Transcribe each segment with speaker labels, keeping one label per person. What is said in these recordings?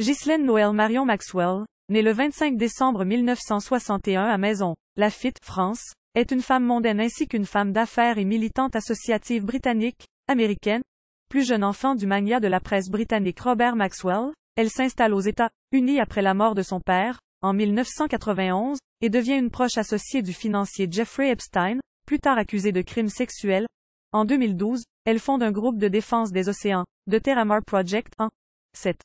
Speaker 1: Ghislaine Noël Marion Maxwell, née le 25 décembre 1961 à Maison, Lafitte, France, est une femme mondaine ainsi qu'une femme d'affaires et militante associative britannique, américaine. Plus jeune enfant du magnat de la presse britannique Robert Maxwell, elle s'installe aux États-Unis après la mort de son père, en 1991, et devient une proche associée du financier Jeffrey Epstein, plus tard accusé de crimes sexuels. En 2012, elle fonde un groupe de défense des océans, The Terramar Project, cette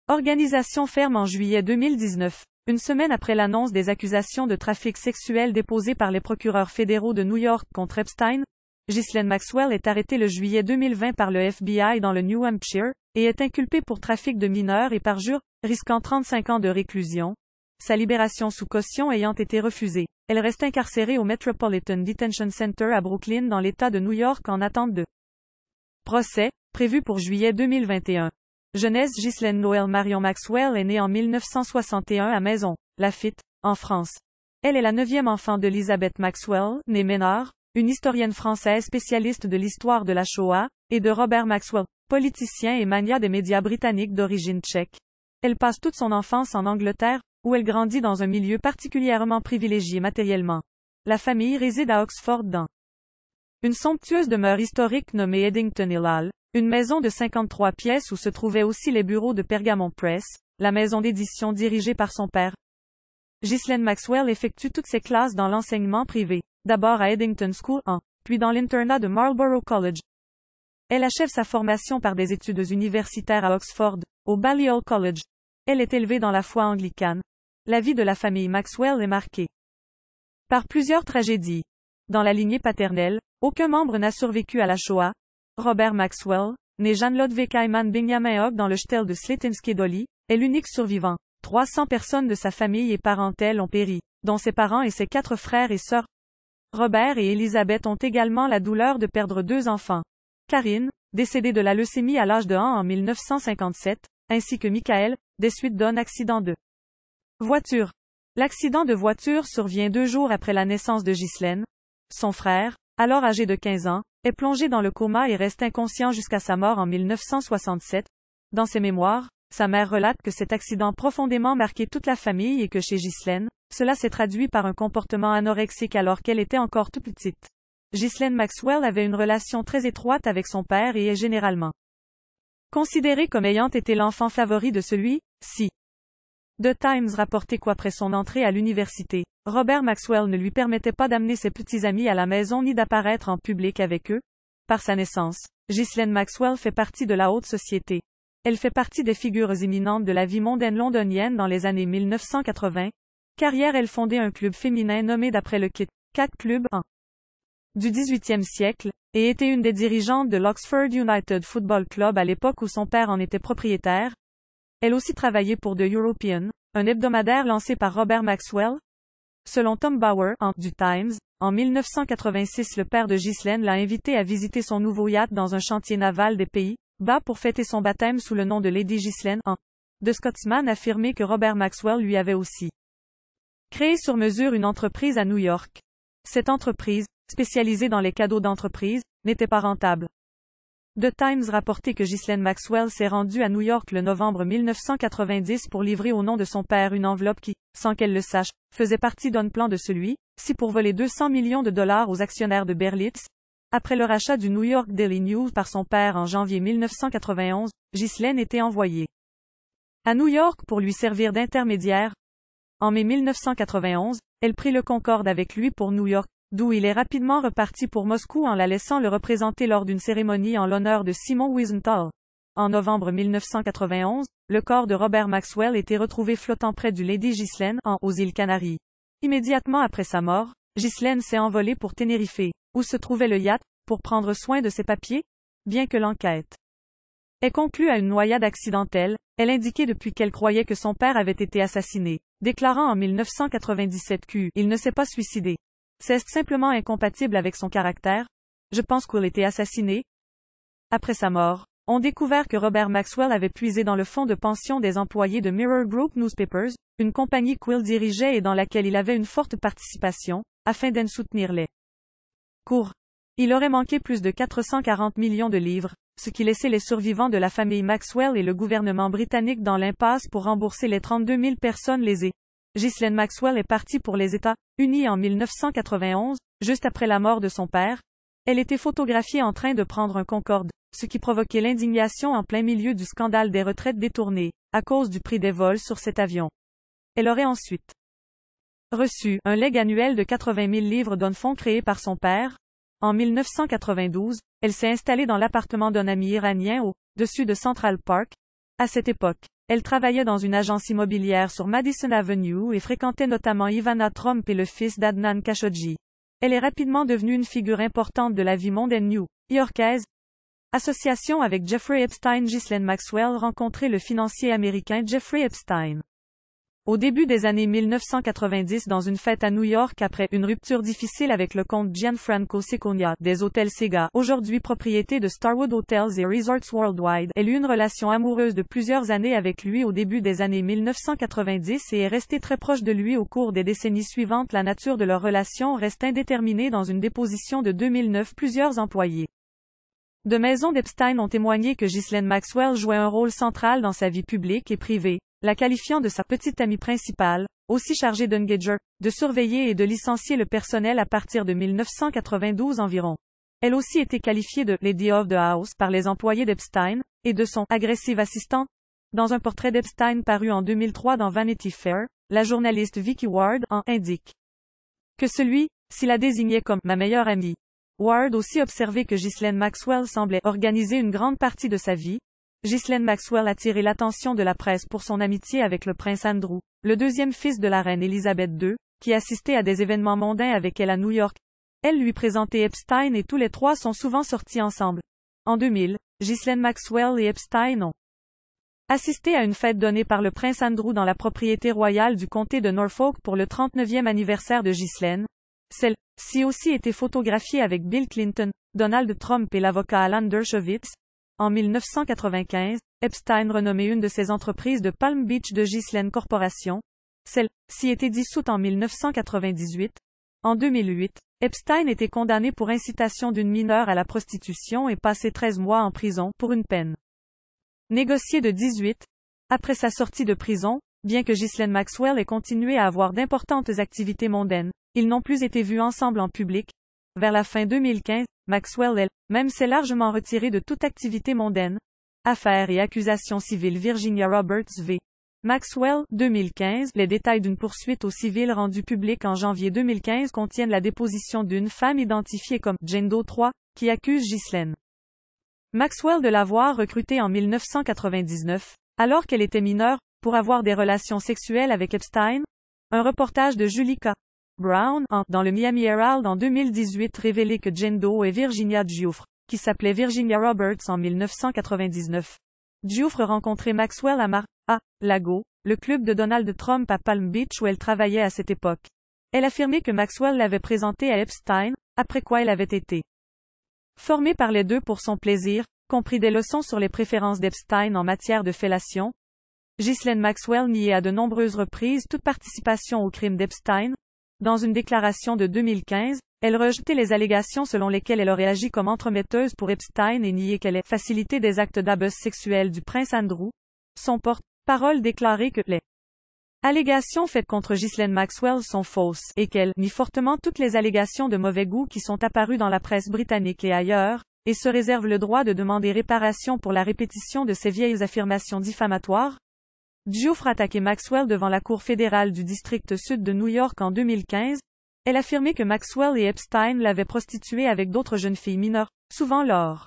Speaker 1: organisation ferme en juillet 2019, une semaine après l'annonce des accusations de trafic sexuel déposées par les procureurs fédéraux de New York contre Epstein. Ghislaine Maxwell est arrêtée le juillet 2020 par le FBI dans le New Hampshire, et est inculpée pour trafic de mineurs et parjure, risquant 35 ans de réclusion. Sa libération sous caution ayant été refusée, elle reste incarcérée au Metropolitan Detention Center à Brooklyn dans l'État de New York en attente de procès, prévu pour juillet 2021. Jeunesse. Ghislaine Noël Marion Maxwell est née en 1961 à Maison, Lafitte, en France. Elle est la 9e enfant d'Elizabeth Maxwell, née Ménard, une historienne française spécialiste de l'histoire de la Shoah, et de Robert Maxwell, politicien et magnat des médias britanniques d'origine tchèque. Elle passe toute son enfance en Angleterre, où elle grandit dans un milieu particulièrement privilégié matériellement. La famille réside à Oxford dans une somptueuse demeure historique nommée Eddington Hill Hall, une maison de 53 pièces où se trouvaient aussi les bureaux de Pergamon Press, la maison d'édition dirigée par son père. Ghislaine Maxwell effectue toutes ses classes dans l'enseignement privé, d'abord à Eddington School puis dans l'internat de Marlborough College. Elle achève sa formation par des études universitaires à Oxford, au Balliol College. Elle est élevée dans la foi anglicane. La vie de la famille Maxwell est marquée par plusieurs tragédies. Dans la lignée paternelle, aucun membre n'a survécu à la Shoah. Robert Maxwell, né Jan Lodwig Hyman Benjamin Hogg dans le shtetl de Slitinski-Dolly, est l'unique survivant. 300 personnes de sa famille et parentèle ont péri, dont ses parents et ses 4 frères et sœurs. Robert et Elizabeth ont également la douleur de perdre 2 enfants. Karine, décédée de la leucémie à l'âge de 1 en 1957, ainsi que Michael, des suites d'un accident de voiture. L'accident de voiture survient 2 jours après la naissance de Ghislaine. Son frère, alors âgé de 15 ans, est plongé dans le coma et reste inconscient jusqu'à sa mort en 1967. Dans ses mémoires, sa mère relate que cet accident profondément marqué toute la famille et que chez Ghislaine, cela s'est traduit par un comportement anorexique alors qu'elle était encore toute petite. Ghislaine Maxwell avait une relation très étroite avec son père et est généralement considérée comme ayant été l'enfant favori de celui-ci. The Times rapportait qu'après son entrée à l'université, Robert Maxwell ne lui permettait pas d'amener ses petits amis à la maison ni d'apparaître en public avec eux. Par sa naissance, Ghislaine Maxwell fait partie de la haute société. Elle fait partie des figures éminentes de la vie mondaine londonienne dans les années 1980. Carrière. Elle fondait un club féminin nommé d'après le Kit Kat Club du XVIIIe siècle, et était une des dirigeantes de l'Oxford United Football Club à l'époque où son père en était propriétaire. Elle aussi travaillait pour The European, un hebdomadaire lancé par Robert Maxwell. Selon Tom Bower, du Times, en 1986 le père de Ghislaine l'a invité à visiter son nouveau yacht dans un chantier naval des Pays-Bas pour fêter son baptême sous le nom de Lady Ghislaine. The Scotsman affirmait que Robert Maxwell lui avait aussi créé sur mesure une entreprise à New York. Cette entreprise, spécialisée dans les cadeaux d'entreprise, n'était pas rentable. The Times rapportait que Ghislaine Maxwell s'est rendue à New York le novembre 1990 pour livrer au nom de son père une enveloppe qui, sans qu'elle le sache, faisait partie d'un plan de celui-ci pour voler 200 millions de dollars aux actionnaires de Berlitz. Après le rachat du New York Daily News par son père en janvier 1991, Ghislaine était envoyée à New York pour lui servir d'intermédiaire. En mai 1991, elle prit le Concorde avec lui pour New York, d'où il est rapidement reparti pour Moscou en la laissant le représenter lors d'une cérémonie en l'honneur de Simon Wiesenthal. En novembre 1991, le corps de Robert Maxwell était retrouvé flottant près du Lady Ghislaine, aux îles Canaries. Immédiatement après sa mort, Ghislaine s'est envolée pour Tenerife, où se trouvait le yacht, pour prendre soin de ses papiers. Bien que l'enquête ait conclu à une noyade accidentelle, elle indiquait depuis qu'elle croyait que son père avait été assassiné, déclarant en 1997 qu'il ne s'est pas suicidé. C'est simplement incompatible avec son caractère. Je pense qu'il a été assassiné. Après sa mort, on découvert que Robert Maxwell avait puisé dans le fonds de pension des employés de Mirror Group Newspapers, une compagnie qu'il dirigeait et dans laquelle il avait une forte participation, afin d'en soutenir les cours. Il aurait manqué plus de 440 millions de livres, ce qui laissait les survivants de la famille Maxwell et le gouvernement britannique dans l'impasse pour rembourser les 32 000 personnes lésées. Ghislaine Maxwell est partie pour les États-Unis en 1991, juste après la mort de son père. Elle était photographiée en train de prendre un Concorde, ce qui provoquait l'indignation en plein milieu du scandale des retraites détournées, à cause du prix des vols sur cet avion. Elle aurait ensuite reçu un legs annuel de 80 000 livres d'un fonds créé par son père. En 1992, elle s'est installée dans l'appartement d'un ami iranien au-dessus de Central Park. À cette époque, elle travaillait dans une agence immobilière sur Madison Avenue et fréquentait notamment Ivana Trump et le fils d'Adnan Khashoggi. Elle est rapidement devenue une figure importante de la vie mondaine new-yorkaise. Association avec Jeffrey Epstein. Ghislaine Maxwell rencontrait le financier américain Jeffrey Epstein au début des années 1990 dans une fête à New York après une rupture difficile avec le comte Gianfranco Seconia des hôtels Sega, aujourd'hui propriété de Starwood Hotels et Resorts Worldwide. Elle eut une relation amoureuse de plusieurs années avec lui au début des années 1990 et est restée très proche de lui au cours des décennies suivantes. La nature de leur relation reste indéterminée. Dans une déposition de 2009, plusieurs employés de maison d'Epstein ont témoigné que Ghislaine Maxwell jouait un rôle central dans sa vie publique et privée, la qualifiant de sa petite amie principale, aussi chargée d'engager, de surveiller et de licencier le personnel à partir de 1992 environ. Elle aussi était qualifiée de Lady of the House par les employés d'Epstein, et de son agressive assistant. Dans un portrait d'Epstein paru en 2003 dans Vanity Fair, la journaliste Vicky Ward en indique que celui-ci la désignait comme ma meilleure amie. Ward aussi observé que Ghislaine Maxwell semblait organiser une grande partie de sa vie. Ghislaine Maxwell a attiré l'attention de la presse pour son amitié avec le prince Andrew, le deuxième fils de la reine Elisabeth II, qui assistait à des événements mondains avec elle à New York. Elle lui présentait Epstein et tous les trois sont souvent sortis ensemble. En 2000, Ghislaine Maxwell et Epstein ont assisté à une fête donnée par le prince Andrew dans la propriété royale du comté de Norfolk pour le 39e anniversaire de Ghislaine. Celle-ci aussi était photographiée avec Bill Clinton, Donald Trump et l'avocat Alan Dershowitz. En 1995, Epstein renommait une de ses entreprises de Palm Beach de Ghislaine Corporation. Celle-ci était dissoute en 1998. En 2008, Epstein était condamné pour incitation d'une mineure à la prostitution et passé 13 mois en prison pour une peine négociée de 18. Après sa sortie de prison, bien que Ghislaine Maxwell ait continué à avoir d'importantes activités mondaines, ils n'ont plus été vus ensemble en public. Vers la fin 2015, Maxwell elle-même s'est largement retirée de toute activité mondaine. Affaires et accusations civiles. Virginia Roberts v. Maxwell, 2015. Les détails d'une poursuite au civil rendue publique en janvier 2015 contiennent la déposition d'une femme identifiée comme Jane Doe 3, qui accuse Ghislaine Maxwell de l'avoir recrutée en 1999, alors qu'elle était mineure, pour avoir des relations sexuelles avec Epstein. Un reportage de Julie K. Brown dans le Miami Herald en 2018 révélait que Jane Doe et Virginia Giuffre, qui s'appelait Virginia Roberts en 1999. Giuffre rencontrait Maxwell à Mar-a-Lago, le club de Donald Trump à Palm Beach où elle travaillait à cette époque. Elle affirmait que Maxwell l'avait présentée à Epstein, après quoi elle avait été formée par les deux pour son plaisir, compris des leçons sur les préférences d'Epstein en matière de fellation. Ghislaine Maxwell niait à de nombreuses reprises toute participation au crime d'Epstein. Dans une déclaration de 2015, elle rejetait les allégations selon lesquelles elle aurait agi comme entremetteuse pour Epstein et niait qu'elle ait facilité des actes d'abus sexuels du prince Andrew. Son porte-parole déclarait que les allégations faites contre Ghislaine Maxwell sont fausses et qu'elle nie fortement toutes les allégations de mauvais goût qui sont apparues dans la presse britannique et ailleurs, et se réserve le droit de demander réparation pour la répétition de ces vieilles affirmations diffamatoires. Giuffre attaquait Maxwell devant la Cour fédérale du district sud de New York en 2015. Elle affirmait que Maxwell et Epstein l'avaient prostituée avec d'autres jeunes filles mineures, souvent lors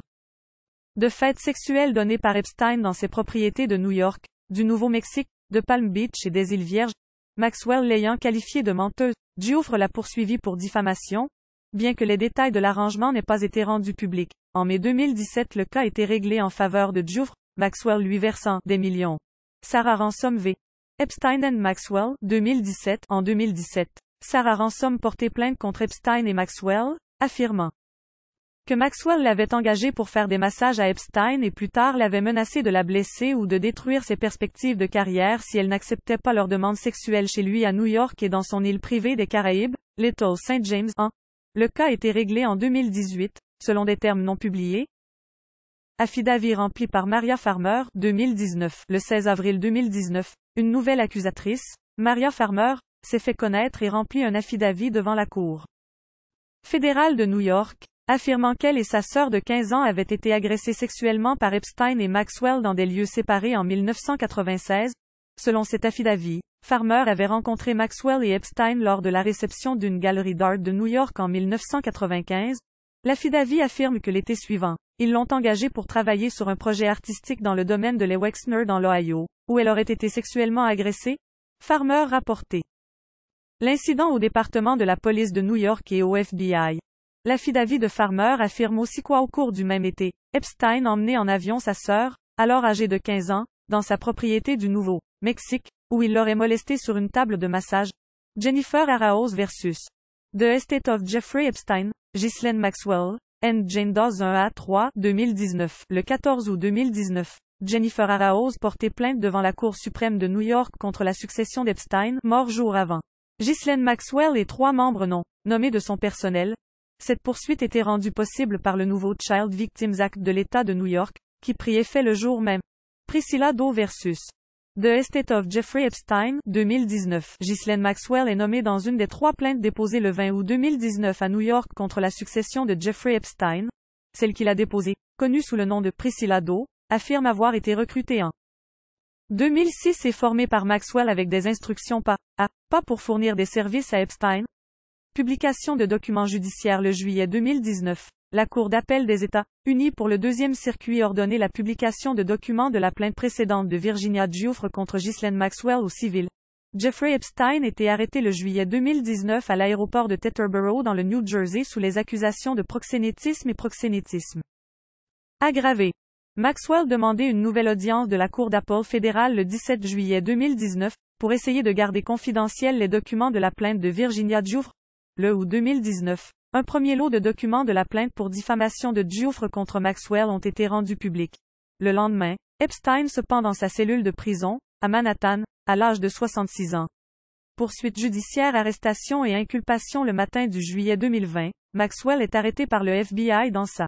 Speaker 1: de fêtes sexuelles données par Epstein dans ses propriétés de New York, du Nouveau-Mexique, de Palm Beach et des îles Vierges. Maxwell l'ayant qualifiée de menteuse, Giuffre l'a poursuivie pour diffamation. Bien que les détails de l'arrangement n'aient pas été rendus publics, en mai 2017 le cas a été réglé en faveur de Giuffre, Maxwell lui versant des millions. Sarah Ransom v. Epstein and Maxwell, 2017. En 2017, Sarah Ransom portait plainte contre Epstein et Maxwell, affirmant que Maxwell l'avait engagée pour faire des massages à Epstein et plus tard l'avait menacée de la blesser ou de détruire ses perspectives de carrière si elle n'acceptait pas leur demande sexuelle chez lui à New York et dans son île privée des Caraïbes, Little St. James, en Le cas a été réglé en 2018, selon des termes non publiés. Affidavit rempli par Maria Farmer, 2019. Le 16 avril 2019, une nouvelle accusatrice, Maria Farmer, s'est fait connaître et remplit un affidavit devant la Cour fédérale de New York, affirmant qu'elle et sa sœur de 15 ans avaient été agressées sexuellement par Epstein et Maxwell dans des lieux séparés en 1996. Selon cet affidavit, Farmer avait rencontré Maxwell et Epstein lors de la réception d'une galerie d'art de New York en 1995. L'affidavit affirme que l'été suivant, ils l'ont engagée pour travailler sur un projet artistique dans le domaine de l'Wexner dans l'Ohio, où elle aurait été sexuellement agressée. Farmer rapporté l'incident au département de la police de New York et au FBI. L'affidavit de Farmer affirme aussi qu'au cours du même été, Epstein emmenait en avion sa sœur, alors âgée de 15 ans, dans sa propriété du Nouveau-Mexique, où il l'aurait molestée sur une table de massage. Jennifer Araoz versus The Estate of Jeffrey Epstein, Ghislaine Maxwell, and Jane Doe 1A3, 2019. Le 14 août 2019, Jennifer Araoz portait plainte devant la Cour suprême de New York contre la succession d'Epstein, mort jour avant. Ghislaine Maxwell et 3 membres non nommés de son personnel. Cette poursuite était rendue possible par le nouveau Child Victims Act de l'État de New York, qui prit effet le jour même. Priscilla Doe versus The Estate of Jeffrey Epstein, 2019. Ghislaine Maxwell est nommée dans une des 3 plaintes déposées le 20 août 2019 à New York contre la succession de Jeffrey Epstein. Celle qu'il a déposée, connue sous le nom de Priscilla Doe, affirme avoir été recrutée en 2006 et formée par Maxwell avec des instructions pas pour fournir des services à Epstein. Publication de documents judiciaires le juillet 2019. La Cour d'appel des États-Unis pour le 2e circuit ordonné la publication de documents de la plainte précédente de Virginia Giuffre contre Ghislaine Maxwell au civil. Jeffrey Epstein était arrêté le juillet 2019 à l'aéroport de Teterboro dans le New Jersey sous les accusations de proxénétisme et proxénétisme aggravé. Maxwell demandait une nouvelle audience de la Cour d'appel fédérale le 17 juillet 2019, pour essayer de garder confidentiels les documents de la plainte de Virginia Giuffre. Le août 2019, un premier lot de documents de la plainte pour diffamation de Giuffre contre Maxwell ont été rendus publics. Le lendemain, Epstein se pend dans sa cellule de prison, à Manhattan, à l'âge de 66 ans. Poursuite judiciaire, arrestation et inculpation. Le matin du juillet 2020, Maxwell est arrêté par le FBI dans sa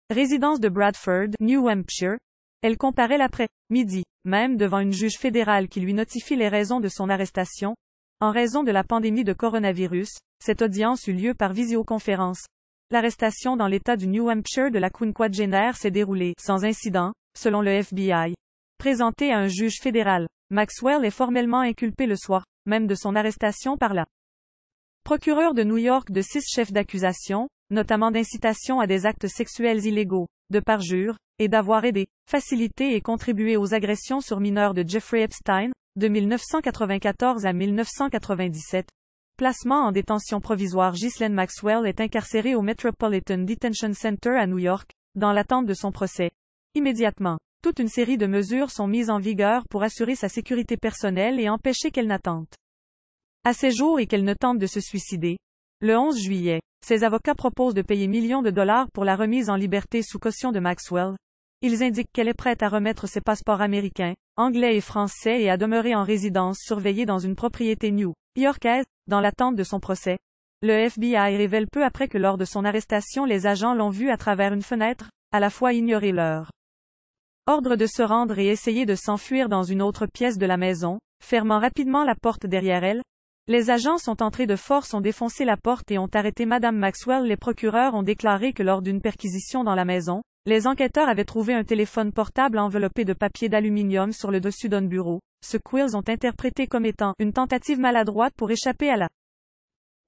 Speaker 1: résidence de Bradford, New Hampshire. Elle comparaît l'après-midi, même devant une juge fédérale qui lui notifie les raisons de son arrestation. En raison de la pandémie de coronavirus, cette audience eut lieu par visioconférence. L'arrestation dans l'État du New Hampshire de la quinquagénaire s'est déroulée sans incident, selon le FBI. Présenté à un juge fédéral, Maxwell est formellement inculpé le soir même de son arrestation par la procureure de New York de 6 chefs d'accusation, notamment d'incitation à des actes sexuels illégaux, de parjure, et d'avoir aidé, facilité et contribué aux agressions sur mineurs de Jeffrey Epstein, de 1994 à 1997. Placement en détention provisoire. Ghislaine Maxwell est incarcérée au Metropolitan Detention Center à New York, dans l'attente de son procès. Immédiatement, toute une série de mesures sont mises en vigueur pour assurer sa sécurité personnelle et empêcher qu'elle n'attente à ses jours et qu'elle ne tente de se suicider. Le 11 juillet, ses avocats proposent de payer millions de dollars pour la remise en liberté sous caution de Maxwell. Ils indiquent qu'elle est prête à remettre ses passeports américains, anglais et français et à demeurer en résidence surveillée dans une propriété new-yorkaise, dans l'attente de son procès. Le FBI révèle peu après que lors de son arrestation les agents l'ont vue à travers une fenêtre, à la fois ignorer leur ordre de se rendre et essayer de s'enfuir dans une autre pièce de la maison, fermant rapidement la porte derrière elle. Les agents sont entrés de force, ont défoncé la porte et ont arrêté Madame Maxwell. Les procureurs ont déclaré que lors d'une perquisition dans la maison, les enquêteurs avaient trouvé un téléphone portable enveloppé de papier d'aluminium sur le dessus d'un bureau, ce qu'ils ont interprété comme étant une tentative maladroite pour échapper à la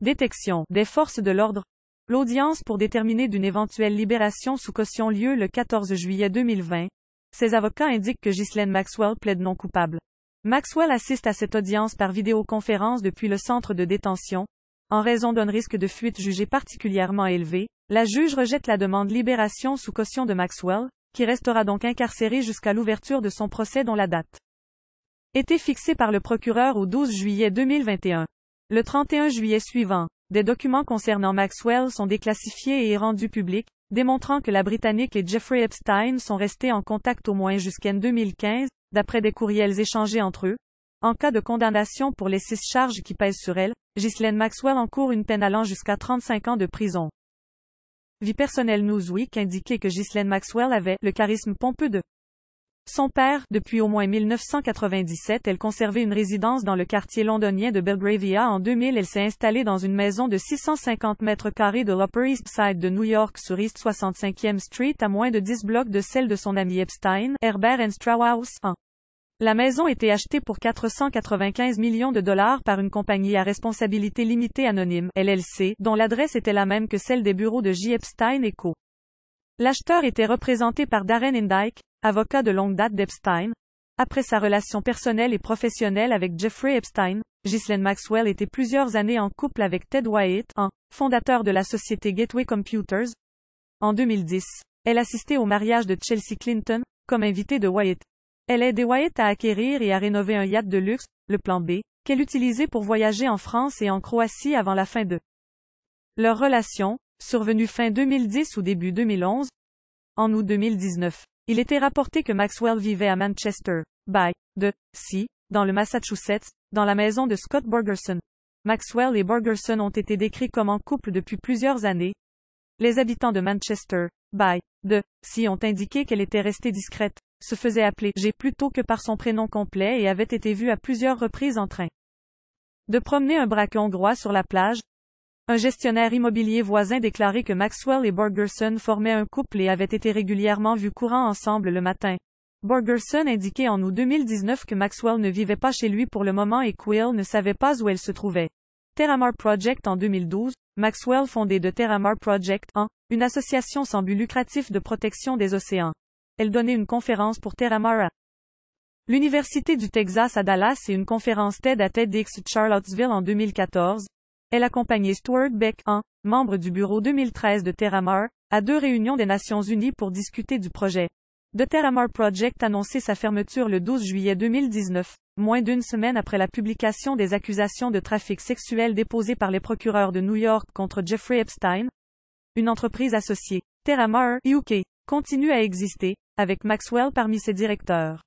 Speaker 1: détection des forces de l'ordre. L'audience pour déterminer d'une éventuelle libération sous caution lieu le 14 juillet 2020. Ses avocats indiquent que Ghislaine Maxwell plaide non coupable. Maxwell assiste à cette audience par vidéoconférence depuis le centre de détention. En raison d'un risque de fuite jugé particulièrement élevé, la juge rejette la demande de libération sous caution de Maxwell, qui restera donc incarcéré jusqu'à l'ouverture de son procès dont la date était fixée par le procureur au 12 juillet 2021. Le 31 juillet suivant, des documents concernant Maxwell sont déclassifiés et rendus publics, démontrant que la Britannique et Jeffrey Epstein sont restés en contact au moins jusqu'en 2015, d'après des courriels échangés entre eux. En cas de condamnation pour les 6 charges qui pèsent sur elle, Ghislaine Maxwell encourt une peine allant jusqu'à 35 ans de prison. Vie personnelle. Newsweek indiquait que Ghislaine Maxwell avait le charisme pompeux de son père. Depuis au moins 1997, elle conservait une résidence dans le quartier londonien de Belgravia. En 2000, elle s'est installée dans une maison de 650 mètres carrés de l'Upper East Side de New York sur East 65e Street, à moins de 10 blocs de celle de son ami Epstein, Herbert Strauhaus. La maison était achetée pour 495 millions de dollars par une compagnie à responsabilité limitée anonyme, LLC, dont l'adresse était la même que celle des bureaux de J. Epstein & Co. L'acheteur était représenté par Darren Indyke, avocat de longue date d'Epstein. Après sa relation personnelle et professionnelle avec Jeffrey Epstein, Ghislaine Maxwell était plusieurs années en couple avec Ted Wyatt, fondateur de la société Gateway Computers. En 2010, elle assistait au mariage de Chelsea Clinton, comme invitée de Wyatt. Elle aidait Wyatt à acquérir et à rénover un yacht de luxe, le Plan B, qu'elle utilisait pour voyager en France et en Croatie avant la fin de leur relation, survenue fin 2010 ou début 2011. En août 2019, il était rapporté que Maxwell vivait à Manchester, by the Sea, dans le Massachusetts, dans la maison de Scott Borgerson. Maxwell et Borgerson ont été décrits comme en couple depuis plusieurs années. Les habitants de Manchester, by the Sea, ont indiqué qu'elle était restée discrète, se faisait appeler G plutôt que par son prénom complet et avait été vue à plusieurs reprises en train de promener un braque hongrois sur la plage. Un gestionnaire immobilier voisin déclarait que Maxwell et Borgerson formaient un couple et avaient été régulièrement vus courant ensemble le matin. Borgerson indiquait en août 2019 que Maxwell ne vivait pas chez lui pour le moment et qu'Will ne savait pas où elle se trouvait. Terramar Project. En 2012, Maxwell fondait The Terramar Project, une association sans but lucratif de protection des océans. Elle donnait une conférence pour Terramar à l'Université du Texas à Dallas et une conférence TED à TEDx Charlottesville en 2014. Elle accompagnait Stuart Beck, membre du bureau 2013 de Terramar, à 2 réunions des Nations Unies pour discuter du projet. The Terramar Project annonçait sa fermeture le 12 juillet 2019, moins d'une semaine après la publication des accusations de trafic sexuel déposées par les procureurs de New York contre Jeffrey Epstein. Une entreprise associée, Terramar UK, continue à exister, avec Maxwell parmi ses directeurs.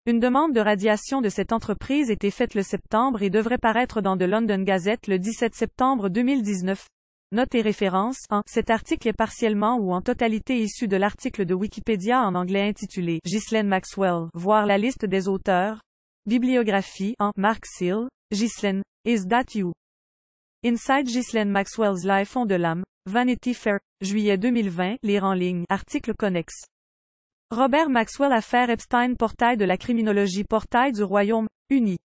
Speaker 1: Une demande de radiation de cette entreprise était faite le septembre et devrait paraître dans The London Gazette le 17 septembre 2019. Note et référence. Cet article est partiellement ou en totalité issu de l'article de Wikipédia en anglais intitulé Ghislaine Maxwell. Voir la liste des auteurs. Bibliographie. Mark Seal. Ghislaine. Is That You? Inside Ghislaine Maxwell's Life on the Lam. Vanity Fair. Juillet 2020. Lire en ligne. Article connexe. Robert Maxwell. Affaire Epstein. Portail de la criminologie. Portail du Royaume-Uni.